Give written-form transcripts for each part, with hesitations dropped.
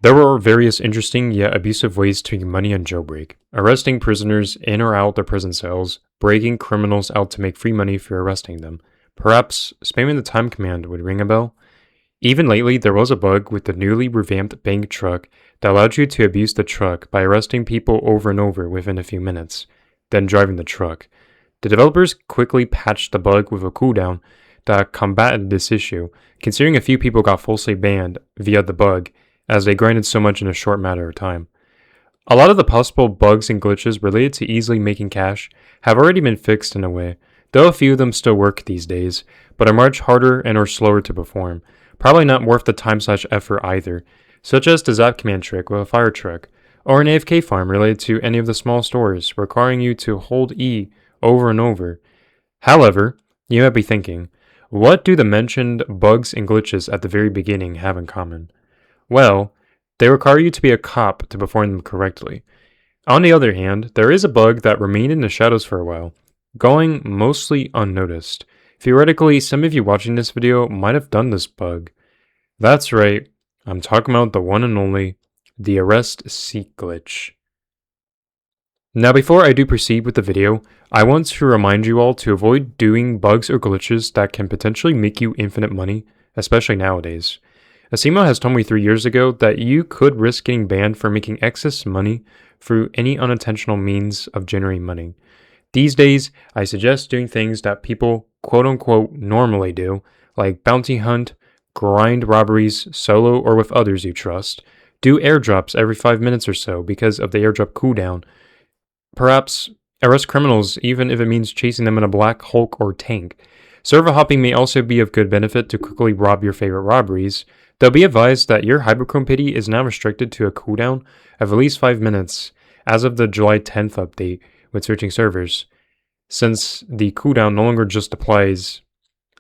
There were various interesting yet abusive ways to make money on Jailbreak, arresting prisoners in or out their prison cells, breaking criminals out to make free money for arresting them. Perhaps spamming the time command would ring a bell? Even lately, there was a bug with the newly revamped bank truck that allowed you to abuse the truck by arresting people over and over within a few minutes, then driving the truck. The developers quickly patched the bug with a cooldown that combated this issue, considering a few people got falsely banned via the bug, as they grinded so much in a short matter of time. A lot of the possible bugs and glitches related to easily making cash have already been fixed in a way, though a few of them still work these days, but are much harder and or slower to perform. Probably not worth the time/effort either, such as the zap command trick with a fire truck, or an AFK farm related to any of the small stores, requiring you to hold E over and over. However, you might be thinking, what do the mentioned bugs and glitches at the very beginning have in common? Well, they require you to be a cop to perform them correctly. On the other hand, there is a bug that remained in the shadows for a while, going mostly unnoticed. Theoretically, some of you watching this video might have done this bug. That's right, I'm talking about the one and only, the arrest seek glitch. Now before I do proceed with the video, I want to remind you all to avoid doing bugs or glitches that can potentially make you infinite money, especially nowadays. Asimo has told me 3 years ago that you could risk getting banned for making excess money through any unintentional means of generating money. These days, I suggest doing things that people quote-unquote normally do, like bounty hunt, grind robberies solo or with others you trust, do airdrops every 5 minutes or so because of the airdrop cooldown, perhaps arrest criminals even if it means chasing them in a black Hulk or tank. Server hopping may also be of good benefit to quickly rob your favorite robberies, though be advised that your Hyperchrome pity is now restricted to a cooldown of at least 5 minutes as of the July 10th update with switching servers, since the cooldown no longer just applies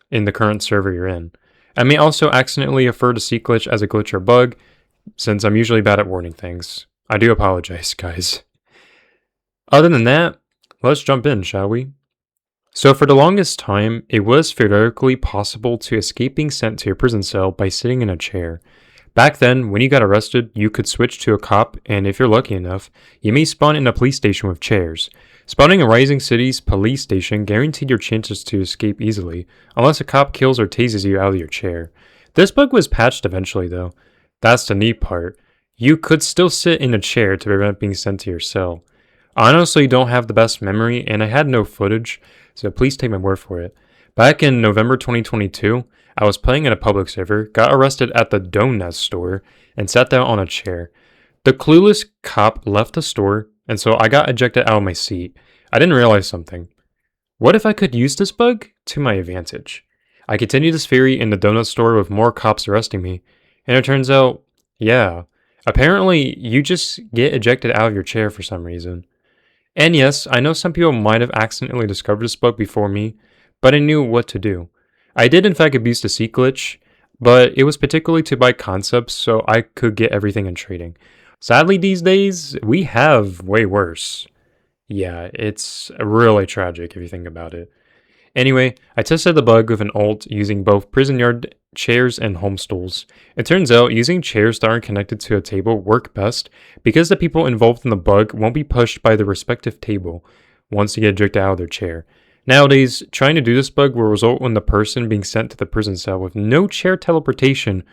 in the current server you're in. I may also accidentally refer to Seek Glitch as a glitch or bug, since I'm usually bad at warning things. I do apologize, guys. Other than that, let's jump in, shall we? So for the longest time, it was theoretically possible to escape being sent to your prison cell by sitting in a chair. Back then, when you got arrested, you could switch to a cop, and if you're lucky enough, you may spawn in a police station with chairs. Spawning a Rising City's police station guaranteed your chances to escape easily, unless a cop kills or tases you out of your chair. This bug was patched eventually though. That's the neat part. You could still sit in a chair to prevent being sent to your cell. I honestly don't have the best memory, and I had no footage, so please take my word for it. Back in November 2022, I was playing in a public server, got arrested at the donut store, and sat down on a chair. The clueless cop left the store, and so I got ejected out of my seat. I didn't realize something. What if I could use this bug to my advantage? I continued this theory in the donut store with more cops arresting me, and it turns out, yeah, apparently you just get ejected out of your chair for some reason. And yes, I know some people might have accidentally discovered this bug before me, but I knew what to do. I did in fact abuse the Seek glitch, but it was particularly to buy concepts so I could get everything in trading. Sadly these days, we have way worse. Yeah, it's really tragic if you think about it. Anyway, I tested the bug with an ult using both prison yard chairs and home stools. It turns out using chairs that aren't connected to a table work best because the people involved in the bug won't be pushed by the respective table once they get ejected out of their chair. Nowadays, trying to do this bug will result in the person being sent to the prison cell with no chair teleportation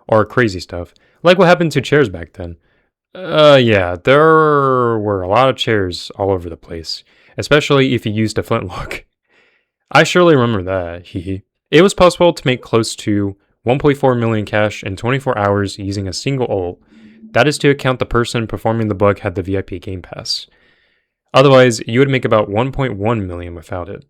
or crazy stuff, like what happened to chairs back then. Yeah, there were a lot of chairs all over the place, especially if you used a flintlock. I surely remember that, hehe. It was possible to make close to 1.4 million cash in 24 hours using a single ult. That is to account the person performing the bug had the VIP Game Pass. Otherwise, you would make about 1.1 million without it.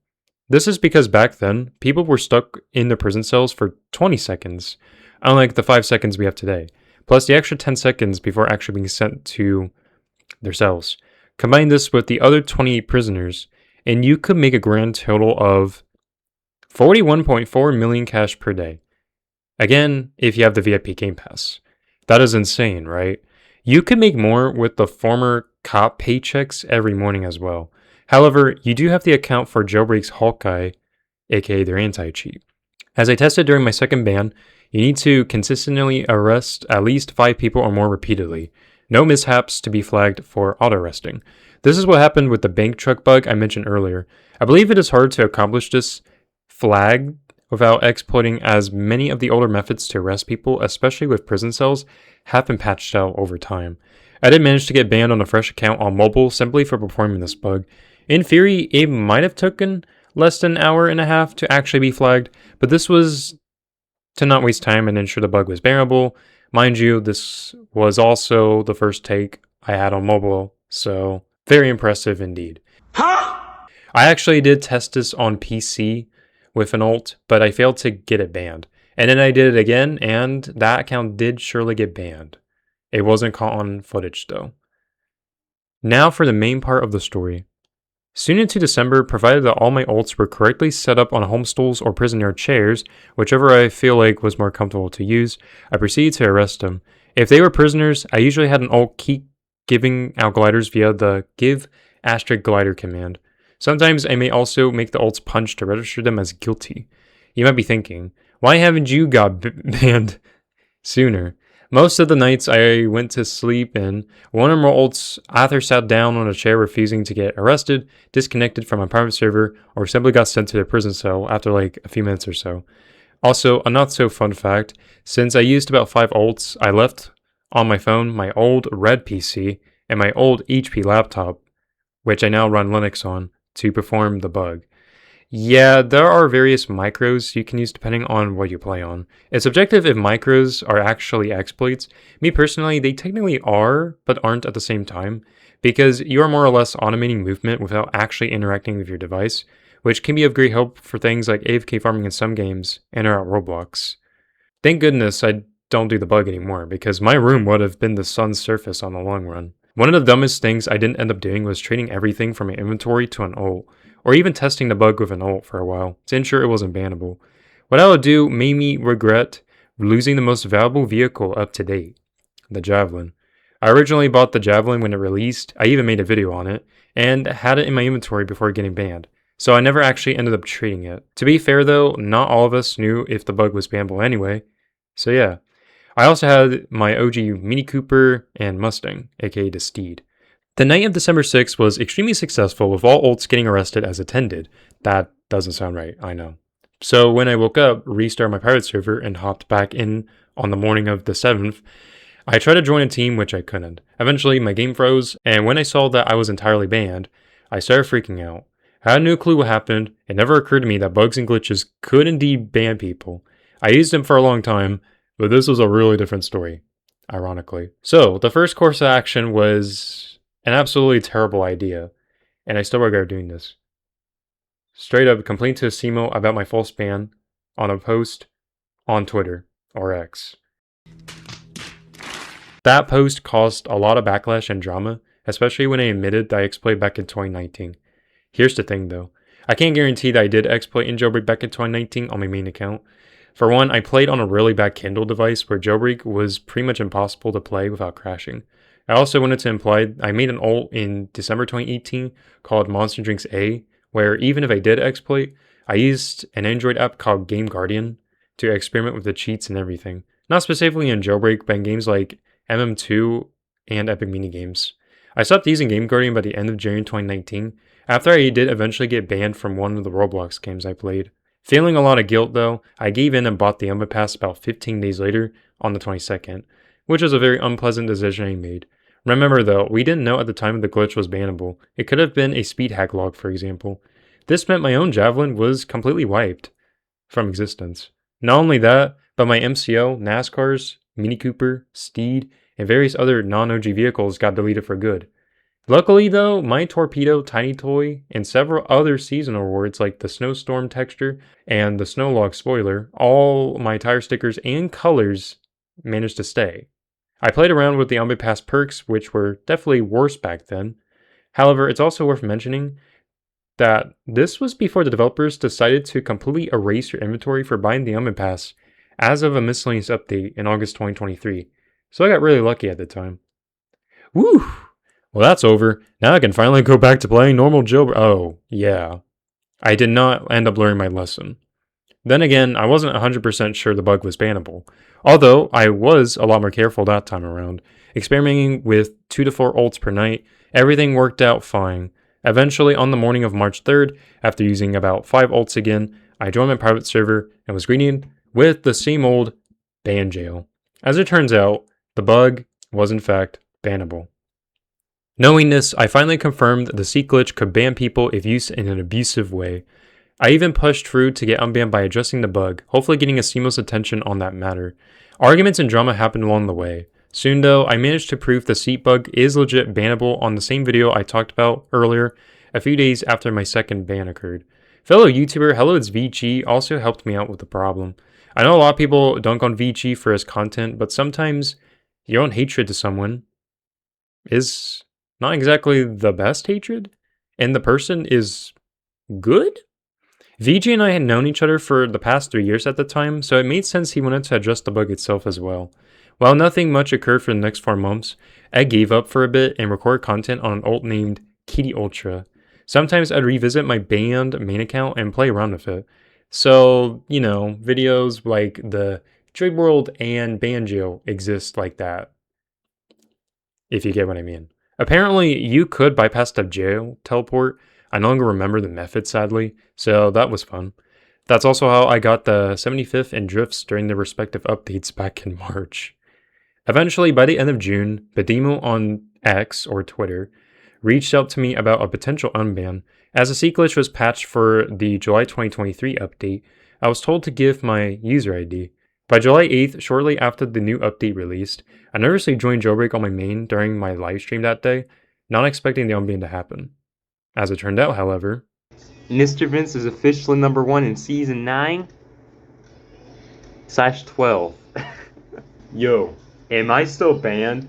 This is because back then, people were stuck in their prison cells for 20 seconds, unlike the 5 seconds we have today, plus the extra 10 seconds before actually being sent to their cells. Combine this with the other 28 prisoners, and you could make a grand total of 41.4 million cash per day. Again, if you have the VIP Game Pass. That is insane, right? You could make more with the former cop paychecks every morning as well. However, you do have to account for Jailbreak's Hawkeye, aka their anti-cheat. As I tested during my second ban, You need to consistently arrest at least 5 people or more repeatedly. No mishaps to be flagged for auto-arresting. This is what happened with the bank truck bug I mentioned earlier. I believe it is hard to accomplish this flag without exploiting, as many of the older methods to arrest people, especially with prison cells, have been patched out over time. I did manage to get banned on a fresh account on mobile simply for performing this bug. In theory, it might have taken less than an hour and a half to actually be flagged, but this was to not waste time and ensure the bug was bearable. Mind you, this was also the first take I had on mobile, so very impressive indeed. Huh? I actually did test this on PC with an ult, but I failed to get it banned. And then I did it again, and that account did surely get banned. It wasn't caught on footage though. Now for the main part of the story. Soon into December, provided that all my ults were correctly set up on home stools or prison yard chairs, whichever I feel like was more comfortable to use, I proceeded to arrest them. If they were prisoners, I usually had an ult keep giving out gliders via the give * glider command. Sometimes I may also make the ults punch to register them as guilty. You might be thinking, why haven't you got banned sooner? Most of the nights I went to sleep in, one or more ults either sat down on a chair refusing to get arrested, disconnected from my private server, or simply got sent to their prison cell after like a few minutes or so. Also, a not so fun fact, since I used about 5 ults, I left on my phone my old red PC and my old HP laptop, which I now run Linux on, to perform the bug. Yeah, there are various micros you can use depending on what you play on. It's subjective if micros are actually exploits. Me personally, they technically are, but aren't at the same time, because you are more or less automating movement without actually interacting with your device, which can be of great help for things like AFK farming in some games and or at Roblox. Thank goodness I don't do the bug anymore, because my room would have been the sun's surface on the long run. One of the dumbest things I didn't end up doing was trading everything from my inventory to an ult, or even testing the bug with an ult for a while, to ensure it wasn't bannable. What I would do made me regret losing the most valuable vehicle up to date, the Javelin. I originally bought the Javelin when it released, I even made a video on it, and had it in my inventory before getting banned, so I never actually ended up trading it. To be fair though, not all of us knew if the bug was bannable anyway, so yeah. I also had my OG Mini Cooper and Mustang, aka the Steed. The night of December 6th was extremely successful with all ults getting arrested as attended. That doesn't sound right, I know. So when I woke up, restarted my private server, and hopped back in on the morning of the 7th, I tried to join a team which I couldn't. Eventually my game froze, and when I saw that I was entirely banned, I started freaking out. I had no clue what happened. It never occurred to me that bugs and glitches could indeed ban people. I used them for a long time, but this was a really different story, ironically. So the first course of action was an absolutely terrible idea, and I still regret doing this. Straight up complain to asimo about my false ban on a post on Twitter, or X. That post caused a lot of backlash and drama, especially when I admitted that I exploited back in 2019. Here's the thing though, I can't guarantee that I did exploit in Jailbreak back in 2019 on my main account. For one, I played on a really bad Kindle device where Jailbreak was pretty much impossible to play without crashing. I also wanted to imply I made an ult in December 2018 called Monster Drinks A, where even if I did exploit, I used an Android app called Game Guardian to experiment with the cheats and everything. Not specifically in Jailbreak, but in games like MM2 and Epic Minigames. I stopped using Game Guardian by the end of January 2019, after I did eventually get banned from one of the Roblox games I played. Feeling a lot of guilt though, I gave in and bought the unban pass about 15 days later on the 22nd, which was a very unpleasant decision I made. Remember though, we didn't know at the time the glitch was bannable. It could have been a speed hack log, for example. This meant my own Javelin was completely wiped from existence. Not only that, but my MCL, NASCARs, Mini Cooper, Steed, and various other non-OG vehicles got deleted for good. Luckily though, my Torpedo, Tiny Toy, and several other seasonal rewards like the Snowstorm texture and the Snowlog spoiler, all my tire stickers and colors managed to stay. I played around with the unban pass perks, which were definitely worse back then. However, it's also worth mentioning that this was before the developers decided to completely erase your inventory for buying the unban pass as of a miscellaneous update in August 2023. So I got really lucky at the time. Woo! Well, that's over. Now I can finally go back to playing normal Jailbreak. Oh, yeah. I did not end up learning my lesson. Then again, I wasn't 100% sure the bug was bannable, although I was a lot more careful that time around. Experimenting with 2 to 4 ults per night, everything worked out fine. Eventually, on the morning of March 3rd, after using about 5 ults again, I joined my private server and was greeted with the same old ban jail. As it turns out, the bug was in fact bannable. Knowing this, I finally confirmed the seat glitch could ban people if used in an abusive way. I even pushed through to get unbanned by addressing the bug, hopefully getting asimo's attention on that matter. Arguments and drama happened along the way. Soon though, I managed to prove the seat bug is legit bannable on the same video I talked about earlier, a few days after my second ban occurred. Fellow YouTuber Hello It's VG also helped me out with the problem. I know a lot of people dunk on VG for his content, but sometimes your own hatred to someone is not exactly the best hatred, and the person is good? VG and I had known each other for the past 3 years at the time, so it made sense he wanted to address the bug itself as well. While nothing much occurred for the next 4 months, I gave up for a bit and recorded content on an ult named Kitty Ultra. Sometimes I'd revisit my banned main account and play around with it. So, videos like the Trade World and Banjo exist like that, if you get what I mean. Apparently, you could bypass the jail teleport. I no longer remember the method, sadly, so that was fun. That's also how I got the 75th and drifts during the respective updates back in March. Eventually, by the end of June, Badimo on X, or Twitter, reached out to me about a potential unban. As a seat glitch was patched for the July 2023 update, I was told to give my user ID. By July 8th, shortly after the new update released, I nervously joined Jailbreak on my main during my livestream that day, not expecting the unban to happen. As it turned out, however, Mr. Vince is officially #1 in season 9/12. Yo, am I still banned?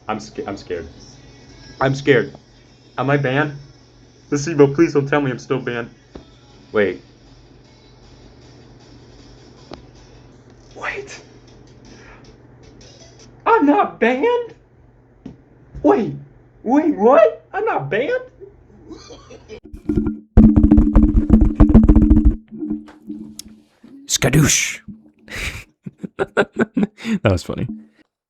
I'm scared. I'm scared. Am I banned? Asimo, please don't tell me I'm still banned. Wait. Wait. I'm not banned? Wait, what? I'm not banned? skadoosh. That was funny.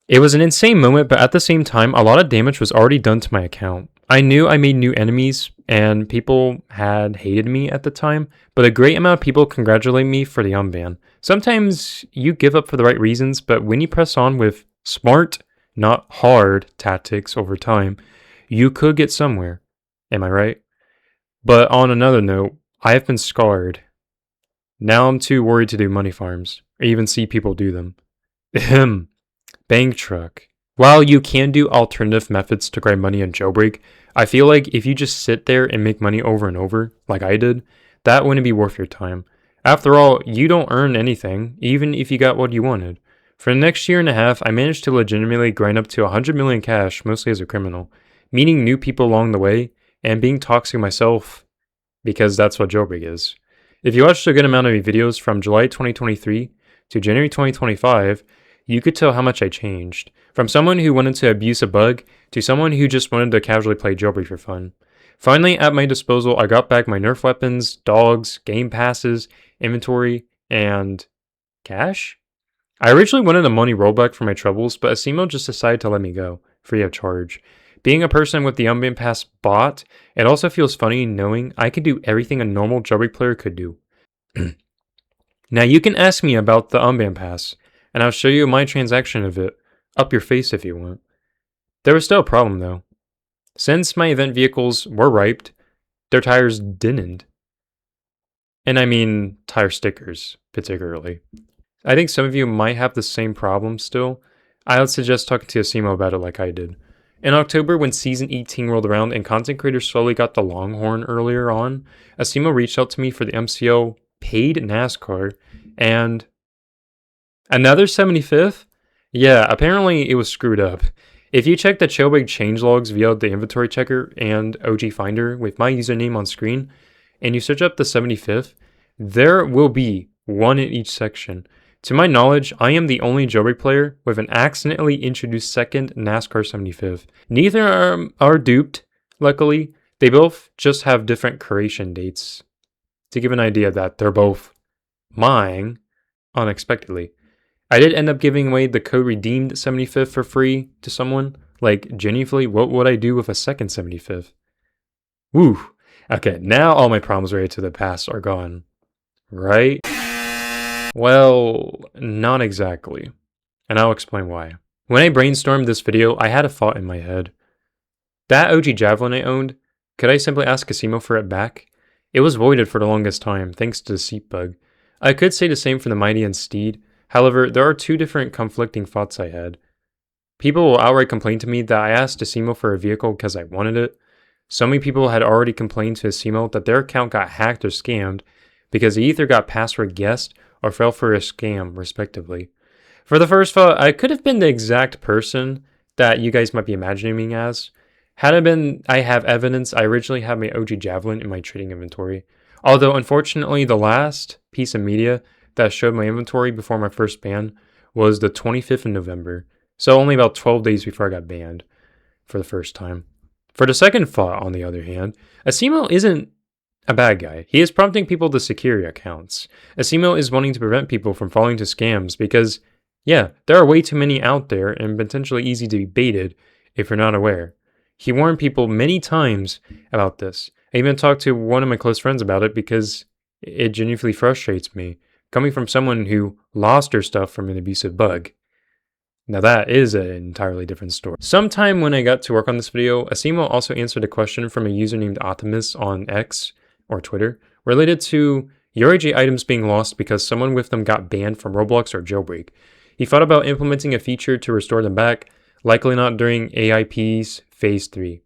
It was an insane moment, but at the same time, a lot of damage was already done to my account. I knew I made new enemies, and people had hated me at the time, but a great amount of people congratulated me for the unban. Sometimes you give up for the right reasons, but when you press on with smart, not hard tactics over time, you could get somewhere. Am I right? But on another note, I have been scarred. Now I'm too worried to do money farms, or even see people do them. Ahem. Bank truck. While you can do alternative methods to grind money in Jailbreak, I feel like if you just sit there and make money over and over, like I did, that wouldn't be worth your time. After all, you don't earn anything, even if you got what you wanted. For the next year and a half, I managed to legitimately grind up to 100 million cash, mostly as a criminal, meeting new people along the way, and being toxic myself, because that's what Jailbreak is. If you watched a good amount of my videos from July 2023 to January 2025, you could tell how much I changed. From someone who wanted to abuse a bug to someone who just wanted to casually play Jailbreak for fun. Finally, at my disposal, I got back my nerf weapons, dogs, game passes, inventory, and cash? I originally wanted a money rollback for my troubles, but Asimo just decided to let me go, free of charge. Being a person with the unban pass bot, it also feels funny knowing I can do everything a normal Jailbreak player could do. Now you can ask me about the unban pass, and I'll show you my transaction of it, up your face if you want. There was still a problem though. Since my event vehicles were riped, their tires didn't. And I mean tire stickers, particularly. I think some of you might have the same problem still. I would suggest talking to Asimo about it like I did. In October, when Season 18 rolled around and content creators slowly got the Longhorn earlier on, Asimo reached out to me for the MCL paid NASCAR, and another 75th? Yeah, apparently it was screwed up. If you check the Jailbreak changelogs via the inventory checker and OG Finder with my username on screen, and you search up the 75th, there will be one in each section. To my knowledge, I am the only Jailbreak player with an accidentally introduced second NASCAR 75th. Neither are duped, luckily. They both just have different creation dates. To give an idea that they're both mine unexpectedly. I did end up giving away the code redeemed 75th for free to someone. Like, genuinely, what would I do with a second 75th? Woo! Okay, now all my problems related to the past are gone. Right? Well, not exactly. And I'll explain why. When I brainstormed this video, I had a thought in my head. That OG Javelin I owned, could I simply ask asimo for it back? It was voided for the longest time, thanks to the seat bug. I could say the same for the Mighty and Steed. However, there are two different conflicting thoughts I had. People will outright complain to me that I asked asimo for a vehicle because I wanted it. So many people had already complained to asimo that their account got hacked or scammed because they either got password guessed or fell for a scam, respectively. For the first thought, I could have been the exact person that you guys might be imagining me as. Had it been I have evidence, I originally had my OG Javelin in my trading inventory. Although, unfortunately, the last piece of media that showed my inventory before my first ban was the 25th of November, so only about 12 days before I got banned for the first time. For the second thought, on the other hand, asimo isn't a bad guy. He is prompting people to secure your accounts. asimo is wanting to prevent people from falling to scams because, yeah, there are way too many out there and potentially easy to be baited if you're not aware. He warned people many times about this. I even talked to one of my close friends about it because it genuinely frustrates me, coming from someone who lost her stuff from an abusive bug. Now that is an entirely different story. Sometime when I got to work on this video, asimo also answered a question from a user named Optimus on X, or Twitter, related to your AJ items being lost because someone with them got banned from Roblox or Jailbreak. He thought about implementing a feature to restore them back, likely not during AIP's Phase 3.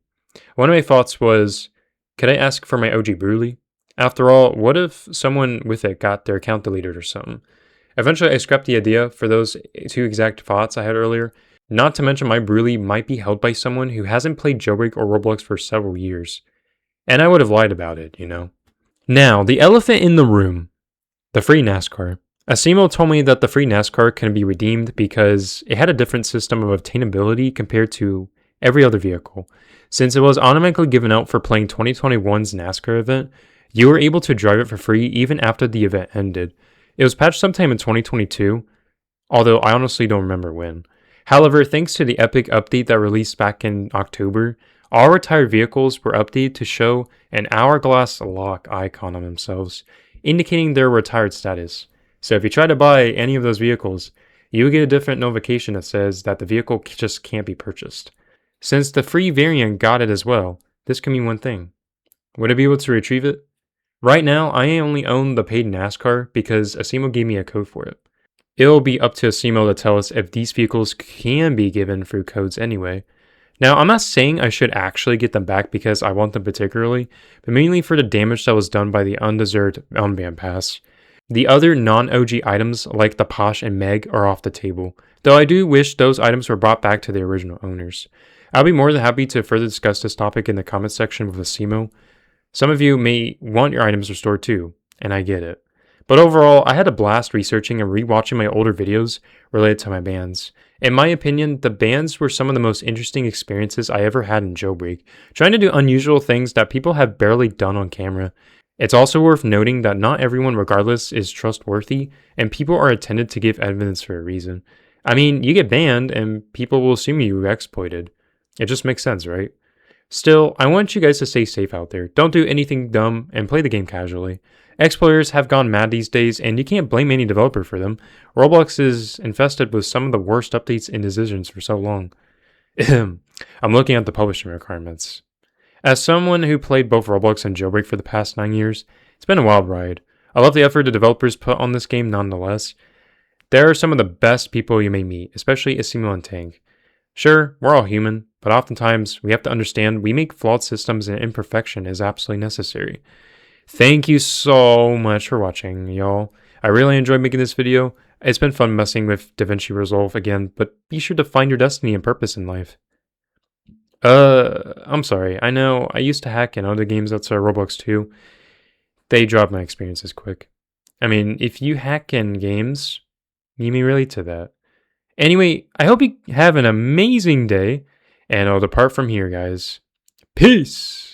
One of my thoughts was, could I ask for my OG Bruley? After all, what if someone with it got their account deleted or something? Eventually, I scrapped the idea for those two exact thoughts I had earlier, not to mention my Bruley might be held by someone who hasn't played Jailbreak or Roblox for several years. And I would have lied about it, you know? Now, the elephant in the room, the free NASCAR. asimo told me that the free NASCAR can be redeemed because it had a different system of obtainability compared to every other vehicle. Since it was automatically given out for playing 2021's NASCAR event, you were able to drive it for free even after the event ended. It was patched sometime in 2022, although I honestly don't remember when. However, thanks to the Epic update that released back in October, all retired vehicles were updated to show an hourglass lock icon on themselves, indicating their retired status. So if you try to buy any of those vehicles, you will get a different notification that says that the vehicle just can't be purchased. Since the free variant got it as well, this can mean one thing. Would I be able to retrieve it? Right now, I only own the paid NASCAR because asimo gave me a code for it. It'll be up to asimo to tell us if these vehicles can be given through codes anyway. Now, I'm not saying I should actually get them back because I want them particularly, but mainly for the damage that was done by the undeserved unban pass. The other non-OG items like the Posh and Meg are off the table, though I do wish those items were brought back to the original owners. I'll be more than happy to further discuss this topic in the comment section with asimo. Some of you may want your items restored too, and I get it. But overall, I had a blast researching and rewatching my older videos related to my bans. In my opinion, the bans were some of the most interesting experiences I ever had in Jailbreak, trying to do unusual things that people have barely done on camera. It's also worth noting that not everyone regardless is trustworthy, and people are intended to give evidence for a reason. I mean, you get banned, and people will assume you were exploited. It just makes sense, right? Still, I want you guys to stay safe out there. Don't do anything dumb and play the game casually. Exploiters have gone mad these days, and you can't blame any developer for them. Roblox is infested with some of the worst updates and decisions for so long. I'm looking at the publishing requirements. As someone who played both Roblox and Jailbreak for the past 9 years, it's been a wild ride. I love the effort the developers put on this game nonetheless. There are some of the best people you may meet, especially asimo and Tank. Sure, we're all human, but oftentimes we have to understand we make flawed systems and imperfection is absolutely necessary. Thank you so much for watching, y'all. I really enjoyed making this video. It's been fun messing with DaVinci Resolve again, but be sure to find your destiny and purpose in life. I'm sorry. I know I used to hack in other games outside Roblox too. They dropped my experiences quick. I mean, if you hack in games, you may relate to that. Anyway, I hope you have an amazing day, and I'll depart from here, guys. Peace!